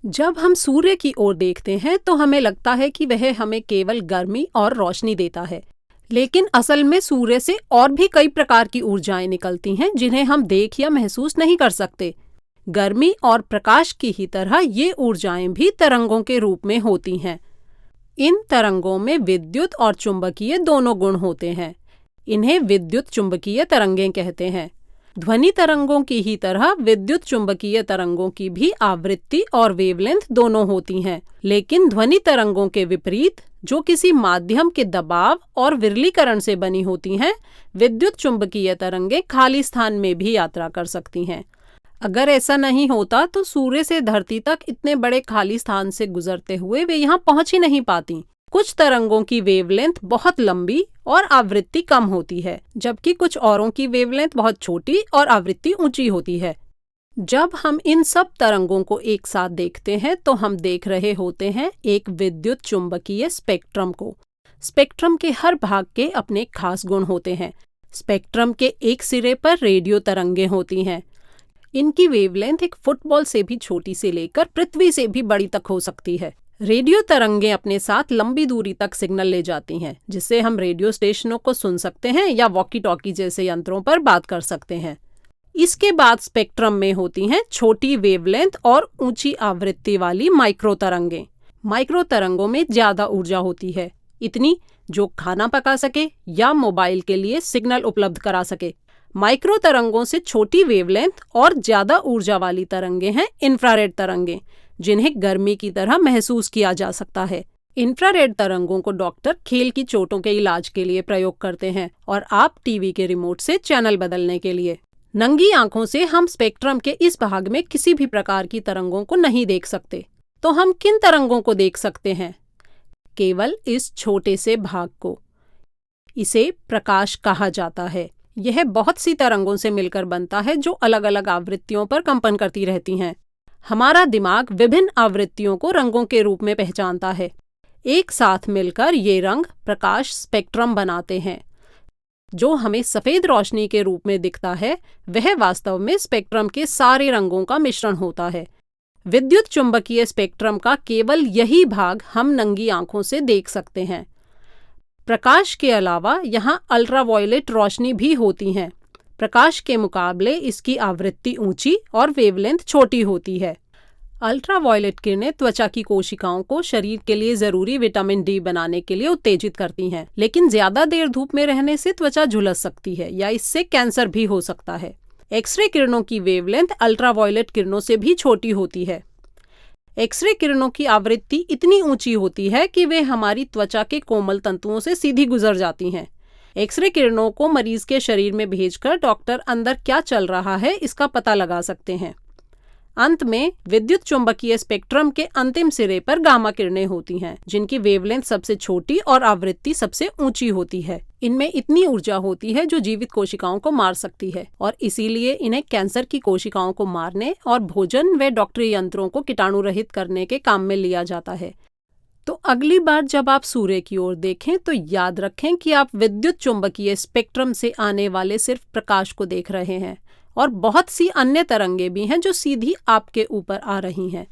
जब हम सूर्य की ओर देखते हैं तो हमें लगता है कि वह हमें केवल गर्मी और रोशनी देता है, लेकिन असल में सूर्य से और भी कई प्रकार की ऊर्जाएं निकलती हैं जिन्हें हम देख या महसूस नहीं कर सकते। गर्मी और प्रकाश की ही तरह ये ऊर्जाएं भी तरंगों के रूप में होती हैं। इन तरंगों में विद्युत और चुंबकीय दोनों गुण होते हैं। इन्हें विद्युत चुंबकीय तरंगें कहते हैं। ध्वनि तरंगों की ही तरह विद्युत चुंबकीय तरंगों की भी आवृत्ति और वेवलेंथ दोनों होती हैं, लेकिन ध्वनि तरंगों के विपरीत, जो किसी माध्यम के दबाव और विरलीकरण से बनी होती हैं, विद्युत चुंबकीय तरंगें खाली स्थान में भी यात्रा कर सकती हैं। अगर ऐसा नहीं होता तो सूर्य से धरती तक इतने बड़े खाली स्थान से गुजरते हुए वे यहाँ पहुंच ही नहीं पाती। कुछ तरंगों की वेवलेंथ बहुत लंबी और आवृत्ति कम होती है, जबकि कुछ औरों की वेवलेंथ बहुत छोटी और आवृत्ति ऊंची होती है। जब हम इन सब तरंगों को एक साथ देखते हैं तो हम देख रहे होते हैं एक विद्युत चुंबकीय स्पेक्ट्रम को। स्पेक्ट्रम के हर भाग के अपने खास गुण होते हैं। स्पेक्ट्रम के एक सिरे पर रेडियो तरंगें होती हैं। इनकी वेवलेंथ एक फुटबॉल से भी छोटी से लेकर पृथ्वी से भी बड़ी तक हो सकती है। रेडियो तरंगें अपने साथ लंबी दूरी तक सिग्नल ले जाती हैं, जिससे हम रेडियो स्टेशनों को सुन सकते हैं या वॉकी टॉकी जैसे यंत्रों पर बात कर सकते हैं। इसके बाद स्पेक्ट्रम में होती हैं छोटी वेवलेंथ और ऊंची आवृत्ति वाली माइक्रो तरंगें। माइक्रो तरंगों में ज्यादा ऊर्जा होती है, इतनी जो खाना पका सके या मोबाइल के लिए सिग्नल उपलब्ध करा सके। माइक्रो तरंगों से छोटी वेवलेंथ और ज्यादा ऊर्जा वाली तरंगें हैं इंफ्रारेड तरंगें, जिन्हें गर्मी की तरह महसूस किया जा सकता है। इंफ्रारेड तरंगों को डॉक्टर खेल की चोटों के इलाज के लिए प्रयोग करते हैं और आप टीवी के रिमोट से चैनल बदलने के लिए। नंगी आंखों से हम स्पेक्ट्रम के इस भाग में किसी भी प्रकार की तरंगों को नहीं देख सकते। तो हम किन तरंगों को देख सकते हैं? केवल इस छोटे से भाग को। इसे प्रकाश कहा जाता है। यह बहुत सी तरंगों से मिलकर बनता है जो अलग अलग आवृत्तियों पर कंपन करती रहती हैं। हमारा दिमाग विभिन्न आवृत्तियों को रंगों के रूप में पहचानता है। एक साथ मिलकर ये रंग प्रकाश स्पेक्ट्रम बनाते हैं। जो हमें सफेद रोशनी के रूप में दिखता है, वह वास्तव में स्पेक्ट्रम के सारे रंगों का मिश्रण होता है। विद्युत चुंबकीय स्पेक्ट्रम का केवल यही भाग हम नंगी आंखों से देख सकते हैं। प्रकाश के अलावा यहाँ अल्ट्रावायलेट रोशनी भी होती हैं। प्रकाश के मुकाबले इसकी आवृत्ति ऊंची और वेवलेंथ छोटी होती है। अल्ट्रावायलेट किरणें त्वचा की कोशिकाओं को शरीर के लिए जरूरी विटामिन डी बनाने के लिए उत्तेजित करती हैं, लेकिन ज्यादा देर धूप में रहने से त्वचा झुलस सकती है या इससे कैंसर भी हो सकता है। एक्सरे किरणों की वेवलेंथ अल्ट्रावायलेट किरणों से भी छोटी होती है। एक्सरे किरणों की आवृत्ति इतनी ऊंची होती है कि वे हमारी त्वचा के कोमल तंतुओं से सीधी गुजर जाती हैं। एक्सरे किरणों को मरीज के शरीर में भेजकर डॉक्टर अंदर क्या चल रहा है इसका पता लगा सकते हैं। अंत में विद्युत चुंबकीय स्पेक्ट्रम के अंतिम सिरे पर गामा किरणें होती हैं, जिनकी वेवलेंथ सबसे छोटी और आवृत्ति सबसे ऊंची होती है। इनमें इतनी ऊर्जा होती है जो जीवित कोशिकाओं को मार सकती है और इसीलिए इन्हें कैंसर की कोशिकाओं को मारने और भोजन व डॉक्टरी यंत्रों को कीटाणु रहित करने के काम में लिया जाता है। तो अगली बार जब आप सूर्य की ओर देखें तो याद रखें कि आप विद्युत चुंबकीय स्पेक्ट्रम से आने वाले सिर्फ प्रकाश को देख रहे हैं और बहुत सी अन्य तरंगें भी हैं जो सीधी आपके ऊपर आ रही हैं।